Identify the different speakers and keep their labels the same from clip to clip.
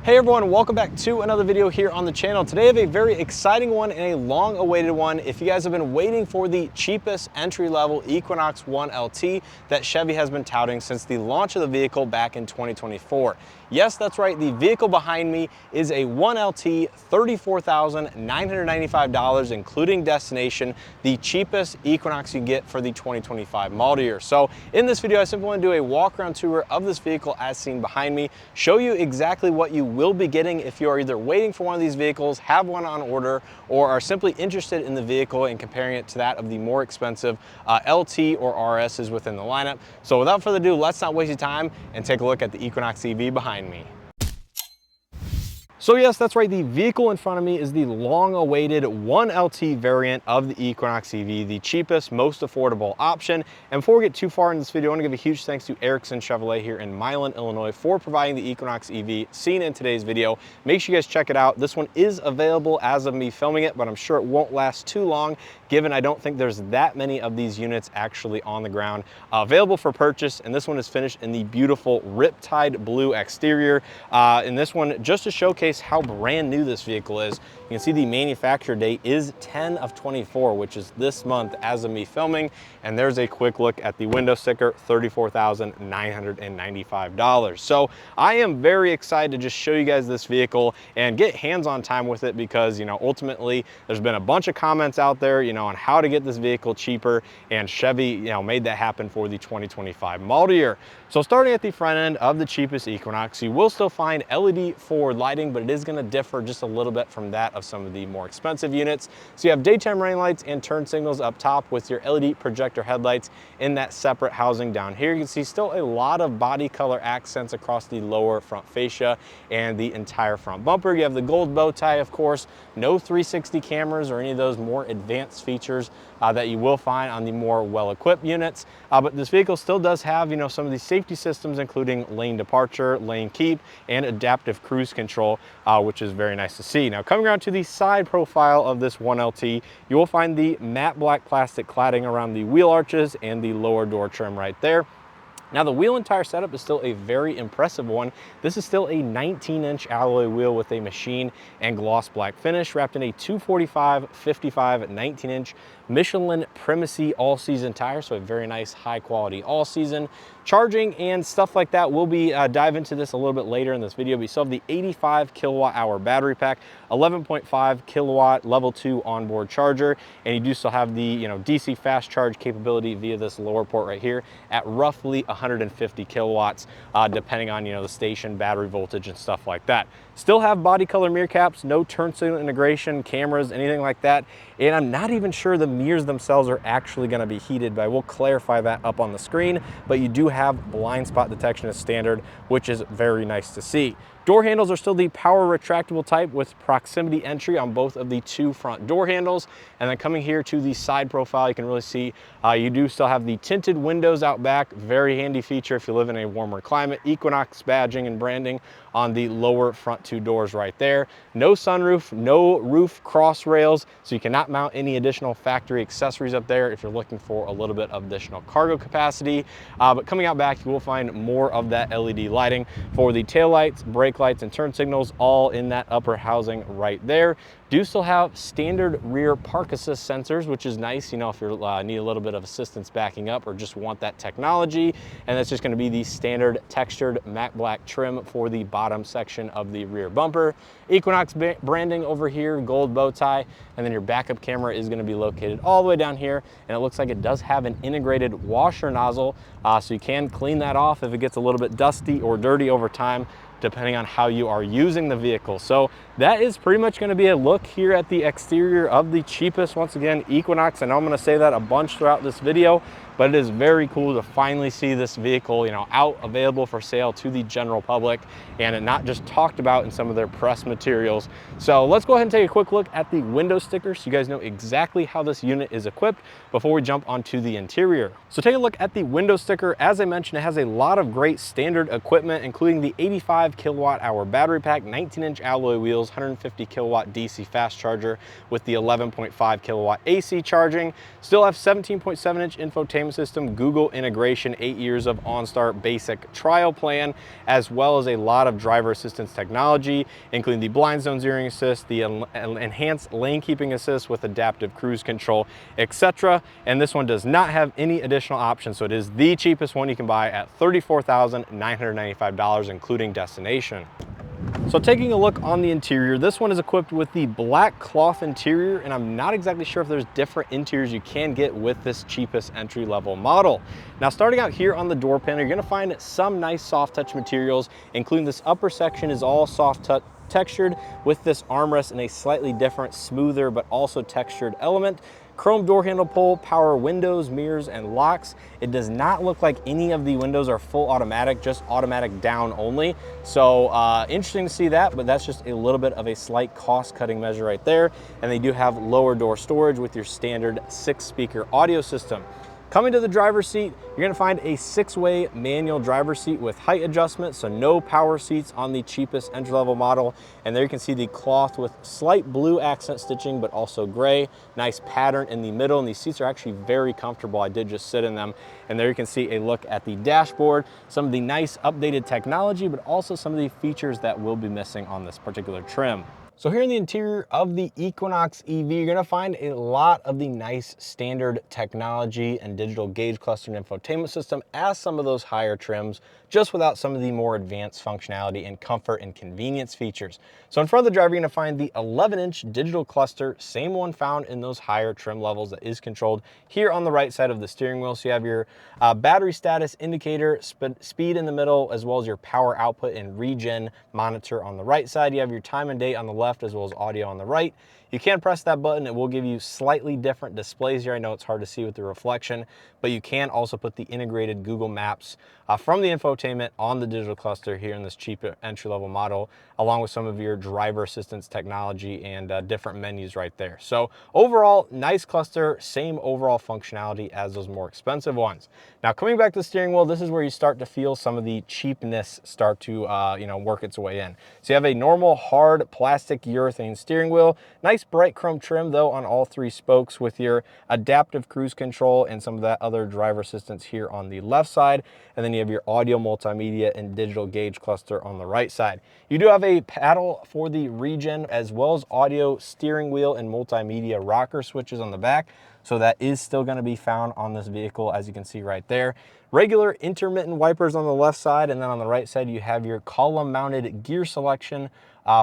Speaker 1: Hey everyone, welcome back to another video here on the channel. Today I have a very exciting one and a long awaited one. If you guys have been waiting for the cheapest entry-level Equinox One LT that Chevy has been touting since the launch of the vehicle back in 2024. Yes, that's right, the vehicle behind me is a One LT, $34,995 including destination, the cheapest Equinox you can get for the 2025 model year. So in this video, I simply want to do a walk around tour of this vehicle as seen behind me, show you exactly what you will be getting if you are either waiting for one of these vehicles, have one on order, or are simply interested in the vehicle and comparing it to that of the more expensive LT or RSs within the lineup. So without further ado, let's not waste your time and take a look at the Equinox EV behind me. So yes, that's right, the vehicle in front of me is the long-awaited One LT variant of the Equinox EV, the cheapest, most affordable option. And before we get too far in this video, I want to give a huge thanks to Erickson Chevrolet here in Milan, Illinois for providing the Equinox EV seen in today's video. Make sure you guys check it out. This one is available as of me filming it, but I'm sure it won't last too long, given I don't think there's that many of these units actually on the ground available for purchase. And this one is finished in the beautiful Riptide Blue exterior. And this one, just to showcase how brand new this vehicle is, you can see the manufacturer date is 10 of 24, which is this month as of me filming. And there's a quick look at the window sticker, $34,995. So I am very excited to just show you guys this vehicle and get hands-on time with it because, you know, ultimately there's been a bunch of comments out there, you know, on how to get this vehicle cheaper, and Chevy, you know, made that happen for the 2025 model year. So starting at the front end of the cheapest Equinox, you will still find LED forward lighting, but it is going to differ just a little bit from that of some of the more expensive units. So you have daytime running lights and turn signals up top with your LED projector headlights in that separate housing down here. You can see still a lot of body color accents across the lower front fascia and the entire front bumper. You have the gold bow tie, of course, no 360 cameras or any of those more advanced features that you will find on the more well-equipped units. But this vehicle still does have, you know, some of the safety systems, including lane departure, lane keep, and adaptive cruise control, which is very nice to see. Now, coming around to the side profile of this One LT, you will find the matte black plastic cladding around the wheel arches and the lower door trim right there. Now the wheel and tire setup is still a very impressive one. This is still a 19-inch alloy wheel with a machine and gloss black finish wrapped in a 245/55 19-inch Michelin Primacy all-season tire, so a very nice high-quality all-season. Charging and stuff like that, we'll be dive into this a little bit later in this video. We still have the 85 kilowatt-hour battery pack, 11.5 kilowatt level 2 onboard charger, and you do still have the, you know, DC fast charge capability via this lower port right here at roughly 150 kilowatts, depending on, you know, the station, battery voltage, and stuff like that. Still have body color mirror caps, no turn signal integration, cameras, anything like that. And I'm not even sure the mirrors themselves are actually going to be heated, but I will clarify that up on the screen. But you do have blind spot detection as standard, which is very nice to see. Door handles are still the power retractable type with proximity entry on both of the two front door handles. And then coming here to the side profile, you can really see you do still have the tinted windows out back. Very handy feature if you live in a warmer climate. Equinox badging and branding on the lower front two doors right there. No sunroof, no roof cross rails, so you cannot mount any additional factory accessories up there if you're looking for a little bit of additional cargo capacity. But coming out back, you will find more of that LED lighting for the taillights, brake lights, and turn signals, all in that upper housing right there. Do still have standard rear park assist sensors, which is nice, you know, if you need a little bit of assistance backing up or just want that technology. And that's just going to be the standard textured matte black trim for the bottom section of the rear bumper. Equinox branding over here, gold bow tie, and then your backup camera is going to be located all the way down here. And it looks like it does have an integrated washer nozzle, so you can clean that off if it gets a little bit dusty or dirty over time, depending on how you are using the vehicle. So that is pretty much going to be a look here at the exterior of the cheapest, once again, Equinox. I know I'm going to say that a bunch throughout this video, but it is very cool to finally see this vehicle, you know, out available for sale to the general public, and it not just talked about in some of their press materials. So let's go ahead and take a quick look at the window sticker so you guys know exactly how this unit is equipped before we jump onto the interior. So take a look at the window sticker. As I mentioned, it has a lot of great standard equipment, including the 85 kilowatt-hour battery pack, 19-inch alloy wheels, 150 kilowatt DC fast charger with the 11.5 kilowatt AC charging. Still have 17.7-inch infotainment infotainment system, Google integration, 8 years of OnStar basic trial plan, as well as a lot of driver assistance technology, including the blind zone zeroing assist, the enhanced lane keeping assist with adaptive cruise control, etc. And this one does not have any additional options, so it is the cheapest one you can buy at $34,995, including destination. So taking a look on the interior, this one is equipped with the black cloth interior, and I'm not exactly sure if there's different interiors you can get with this cheapest entry-level model. Now, starting out here on the door panel, you're gonna find some nice soft touch materials, including this upper section is all soft touch textured with this armrest in a slightly different, smoother, but also textured element. Chrome door handle pull, power windows, mirrors, and locks. It does not look like any of the windows are full automatic, just automatic down only. So interesting to see that, but that's just a little bit of a slight cost cutting measure right there. And they do have lower door storage with your standard 6-speaker audio system. Coming to the driver's seat, you're gonna find a 6-way manual driver's seat with height adjustment, so no power seats on the cheapest entry-level model. And there you can see the cloth with slight blue accent stitching, but also gray. Nice pattern in the middle, and these seats are actually very comfortable. I did just sit in them. And there you can see a look at the dashboard, some of the nice updated technology, but also some of the features that will be missing on this particular trim. So here in the interior of the Equinox EV, you're gonna find a lot of the nice standard technology and digital gauge cluster and infotainment system as some of those higher trims, just without some of the more advanced functionality and comfort and convenience features. So in front of the driver, you're gonna find the 11-inch digital cluster, same one found in those higher trim levels that is controlled here on the right side of the steering wheel. So you have your battery status indicator, speed in the middle, as well as your power output and regen monitor on the right side. You have your time and date on the left, as well as audio on the right. You can press that button. It will give you slightly different displays here. I know it's hard to see with the reflection, but you can also put the integrated Google Maps from the infotainment on the digital cluster here in this cheap entry-level model, along with some of your driver assistance technology and different menus right there. So overall, nice cluster, same overall functionality as those more expensive ones. Now, coming back to the steering wheel, this is where you start to feel some of the cheapness start to work its way in. So you have a normal hard plastic urethane steering wheel, nice bright chrome trim though on all 3 spokes with your adaptive cruise control and some of that other driver assistance here on the left side. And then you have your audio, multimedia, and digital gauge cluster on the right side. You do have a paddle for the regen, as well as audio, steering wheel, and multimedia rocker switches on the back. So that is still going to be found on this vehicle, as you can see right there. Regular intermittent wipers on the left side, and then on the right side you have your column mounted gear selection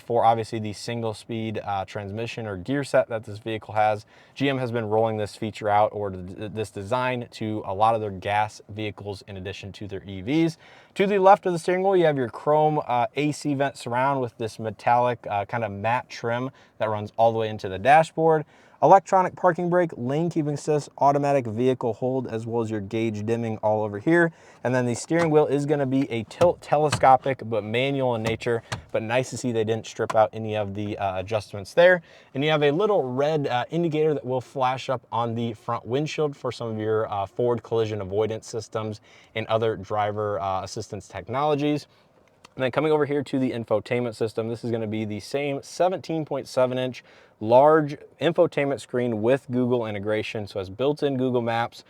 Speaker 1: for obviously the single speed transmission or gear set that this vehicle has. GM has been rolling this feature out, or this design, to a lot of their gas vehicles in addition to their EVs. To the left of the steering wheel, you have your chrome AC vent surround with this metallic kind of matte trim that runs all the way into the dashboard. Electronic parking brake, lane keeping assist, automatic vehicle hold, as well as your gauge dimming all over here. And then the steering wheel is going to be a tilt telescopic, but manual in nature, but nice to see they didn't strip out any of the adjustments there. And you have a little red indicator that will flash up on the front windshield for some of your forward collision avoidance systems and other driver assistance technologies. And then coming over here to the infotainment system, this is going to be the same 17.7-inch large infotainment screen with Google integration. So it has built-in Google Maps,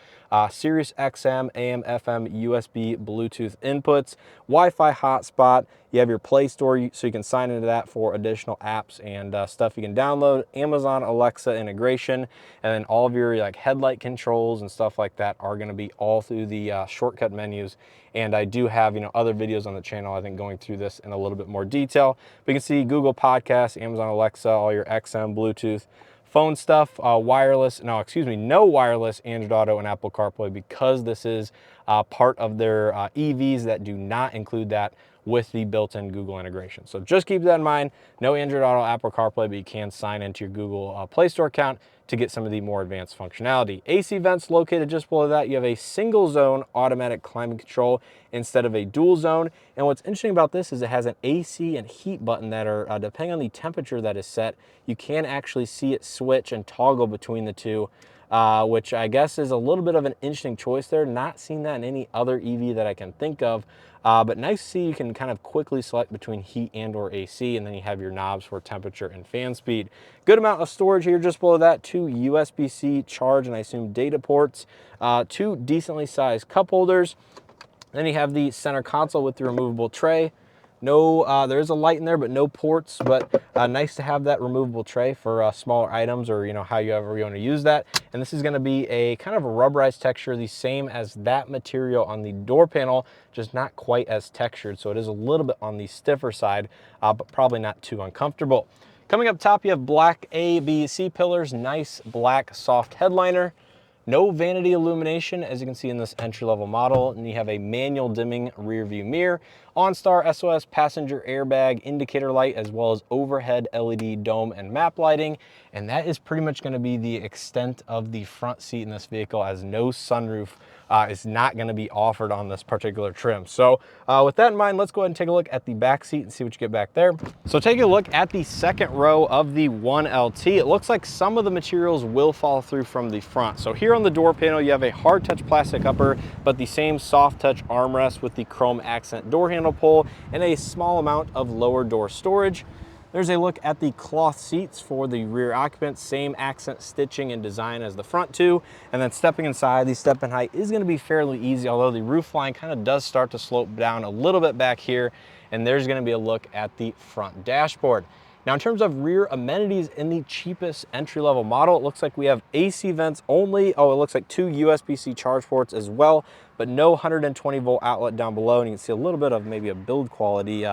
Speaker 1: Sirius XM, AM, FM, USB, Bluetooth inputs, Wi-Fi hotspot. You have your Play Store, so you can sign into that for additional apps and stuff you can download. Amazon Alexa integration, and then all of your like headlight controls and stuff like that are going to be all through the shortcut menus. And I do have other videos on the channel, I think, going through this in a little bit more detail. But you can see Google Podcasts, Amazon Alexa, all your XM, Bluetooth, phone stuff, no wireless Android Auto and Apple CarPlay, because this is part of their EVs that do not include that with the built-in Google integration. So just keep that in mind. No Android Auto, Apple CarPlay, but you can sign into your Google Play Store account to get some of the more advanced functionality. AC vents located just below that. You have a single zone automatic climate control instead of a dual zone. And what's interesting about this is it has an AC and heat button that are, depending on the temperature that is set, you can actually see it switch and toggle between the two, which I guess is a little bit of an interesting choice there. Not seen that in any other EV that I can think of. But nice to see you can kind of quickly select between heat and or AC, and then you have your knobs for temperature and fan speed. Good amount of storage here just below that, 2 USB-C charge and I assume data ports, 2 decently sized cup holders. Then you have the center console with the removable tray. No, there is a light in there, but no ports, but nice to have that removable tray for smaller items, or however you want to use that. And this is going to be a kind of a rubberized texture, the same as that material on the door panel, just not quite as textured. So it is a little bit on the stiffer side, but probably not too uncomfortable. Coming up top, you have black A, B, C pillars, nice black soft headliner. No vanity illumination, as you can see in this entry-level model, and you have a manual dimming rear view mirror, OnStar SOS passenger airbag indicator light, as well as overhead LED dome and map lighting. And that is pretty much going to be the extent of the front seat in this vehicle, as no sunroof is not going to be offered on this particular trim. So with that in mind, let's go ahead and take a look at the back seat and see what you get back there. So taking a look at the second row of the 1LT, it looks like some of the materials will fall through from the front. So here on the door panel, you have a hard touch plastic upper, but the same soft touch armrest with the chrome accent door handle pull and a small amount of lower door storage. There's a look at the cloth seats for the rear occupants, same accent stitching and design as the front two. And then stepping inside, the step in height is going to be fairly easy, although the roof line kind of does start to slope down a little bit back here. And there's going to be a look at the front dashboard. Now, in terms of rear amenities in the cheapest entry-level model, it looks like we have AC vents only. Oh, it looks like 2 USB-C charge ports as well, but no 120 volt outlet down below. And you can see a little bit of maybe a build quality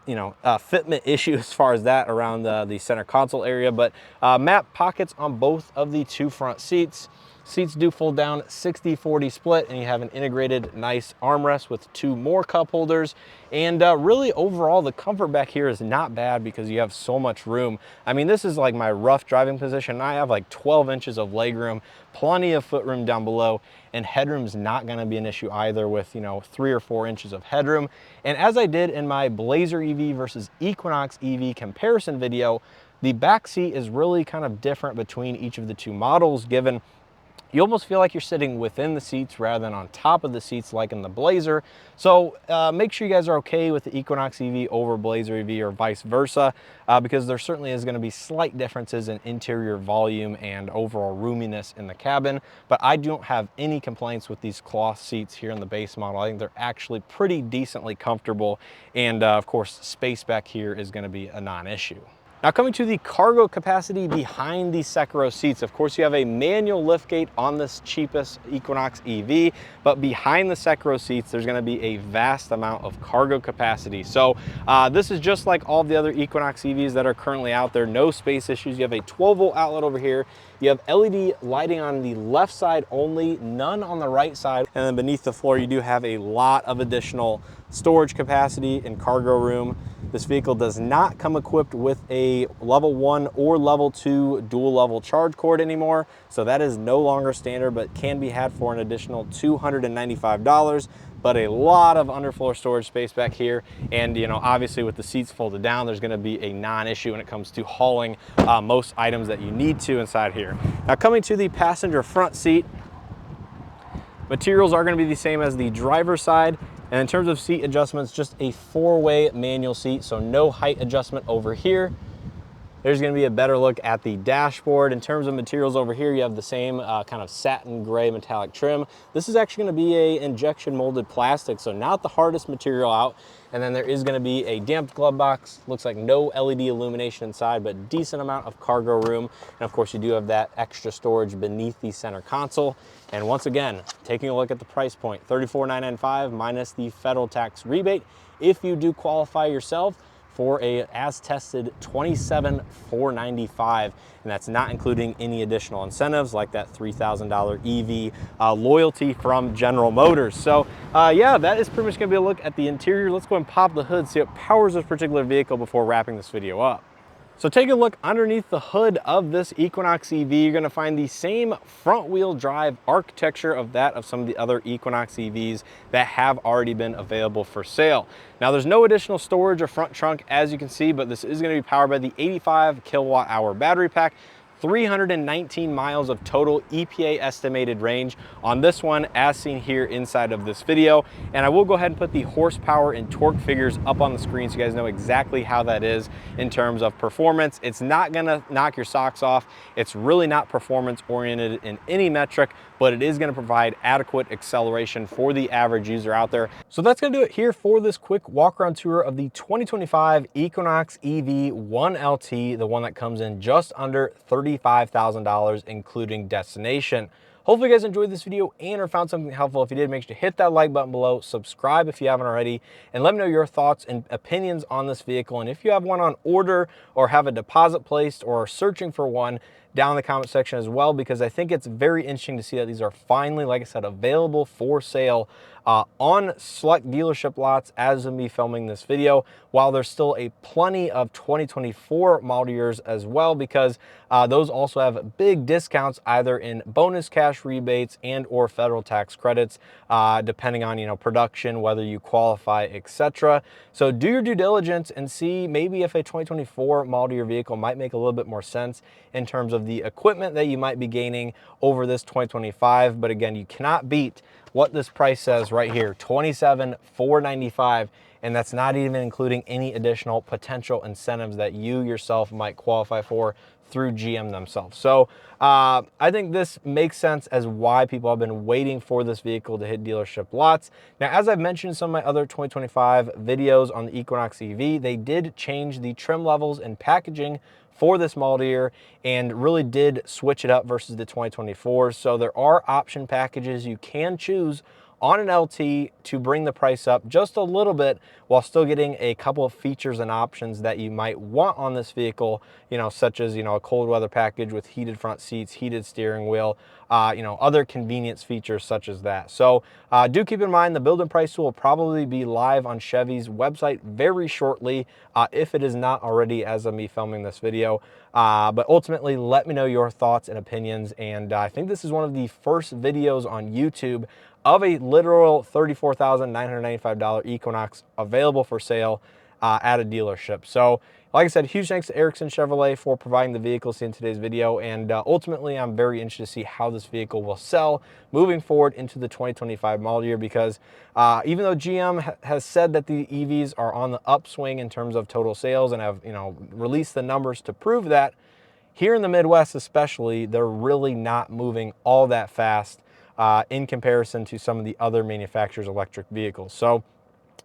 Speaker 1: fitment issue as far as that around the center console area, but map pockets on both of the 2 front seats. Seats do fold down 60-40 split, and you have an integrated nice armrest with 2 more cup holders. And really overall, the comfort back here is not bad because you have so much room. I mean, this is like my rough driving position. I have like 12 inches of legroom, plenty of footroom down below, and headroom's not gonna be an issue either with, 3 or 4 inches of headroom. And as I did in my Blazer EV versus Equinox EV comparison video, the back seat is really kind of different between each of the 2 models, given you almost feel like you're sitting within the seats rather than on top of the seats like in the Blazer. So make sure you guys are okay with the Equinox EV over Blazer EV or vice versa, because there certainly is going to be slight differences in interior volume and overall roominess in the cabin. But I don't have any complaints with these cloth seats here in the base model. I think they're actually pretty decently comfortable. And of course, space back here is going to be a non-issue. Now, coming to the cargo capacity behind the second row seats, of course, you have a manual liftgate on this cheapest Equinox EV, but behind the second row seats, there's going to be a vast amount of cargo capacity. So this is just like all the other Equinox EVs that are currently out there. No space issues. You have a 12 volt outlet over here. You have LED lighting on the left side only, none on the right side. And then beneath the floor, you do have a lot of additional storage capacity and cargo room. This vehicle does not come equipped with a level 1 or level 2 dual level charge cord anymore. So that is no longer standard, but can be had for an additional $295. But a lot of underfloor storage space back here. And obviously with the seats folded down, there's gonna be a non-issue when it comes to hauling most items that you need to inside here. Now, coming to the passenger front seat, materials are gonna be the same as the driver's side. And in terms of seat adjustments, just a 4-way manual seat, so no height adjustment over here. There's going to be a better look at the dashboard. In terms of materials over here, you have the same kind of satin gray metallic trim. This is actually going to be a injection molded plastic, so not the hardest material out. And then there is going to be a damped glove box. Looks like no LED illumination inside, but decent amount of cargo room. And of course, you do have that extra storage beneath the center console. And once again, taking a look at the price point, $34,995 minus the federal tax rebate. If you do qualify yourself for a as tested $27,495, and that's not including any additional incentives like that $3,000 EV loyalty from General Motors. So yeah, that is pretty much gonna be a look at the interior. Let's go and pop the hood, see what powers this particular vehicle before wrapping this video up. So take a look underneath the hood of this Equinox EV. You're gonna find the same front wheel drive architecture of that of some of the other Equinox EVs that have already been available for sale. Now, there's no additional storage or front trunk, as you can see, but this is gonna be powered by the 85 kilowatt hour battery pack, 319 miles of total EPA estimated range on this one, as seen here inside of this video. And I will go ahead and put the horsepower and torque figures up on the screen so you guys know exactly how that is in terms of performance. It's not gonna knock your socks off. It's really not performance oriented in any metric, but it is gonna provide adequate acceleration for the average user out there. So that's gonna do it here for this quick walk around tour of the 2025 Equinox EV 1LT, the one that comes in just under $35,000, including destination. Hopefully you guys enjoyed this video and or found something helpful. If you did, make sure to hit that like button below, subscribe if you haven't already, and let me know your thoughts and opinions on this vehicle. And if you have one on order or have a deposit placed or are searching for one, down in the comment section as well, because I think it's very interesting to see that these are finally, like I said, available for sale on select dealership lots as of me filming this video, while there's still plenty of 2024 model years as well, because those also have big discounts either in bonus cash rebates and or federal tax credits, depending on, you know, production, whether you qualify, etc. So do your due diligence and see maybe if a 2024 model year vehicle might make a little bit more sense in terms of the equipment that you might be gaining over this 2025. But again, you cannot beat what this price says right here, $27,495, and that's not even including any additional potential incentives that you yourself might qualify for through GM themselves. So I think this makes sense as why people have been waiting for this vehicle to hit dealership lots. Now, as I've mentioned in some of my other 2025 videos on the Equinox EV, they did change the trim levels and packaging for this model year and really did switch it up versus the 2024. So there are option packages you can choose on an LT to bring the price up just a little bit while still getting a couple of features and options that you might want on this vehicle, you know, such as, you know, a cold weather package with heated front seats, heated steering wheel, you know, other convenience features such as that. So do keep in mind the build and price tool will probably be live on Chevy's website very shortly, if it is not already as of me filming this video. But ultimately, let me know your thoughts and opinions. And I think this is one of the first videos on YouTube of a literal $34,995 Equinox available for sale at a dealership. So like I said, huge thanks to Erickson Chevrolet for providing the vehicles in today's video. And ultimately, I'm very interested to see how this vehicle will sell moving forward into the 2025 model year, because even though GM has said that the EVs are on the upswing in terms of total sales and have, you know, released the numbers to prove that, here in the Midwest especially, they're really not moving all that fast in comparison to some of the other manufacturers' electric vehicles. So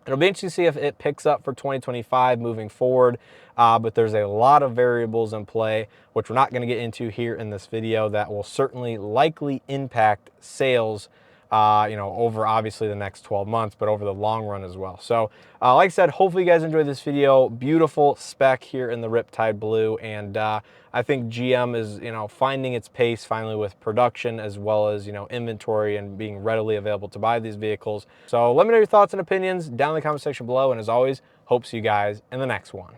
Speaker 1: it'll be interesting to see if it picks up for 2025 moving forward, but there's a lot of variables in play, which we're not going to get into here in this video, that will certainly likely impact sales, you know, over obviously the next 12 months, but over the long run as well. So like I said, hopefully you guys enjoyed this video. Beautiful spec here in the Riptide Blue, and I think GM is, you know, finding its pace finally with production as well as, you know, inventory and being readily available to buy these vehicles. So let me know your thoughts and opinions down in the comment section below, and as always, hope to see you guys in the next one.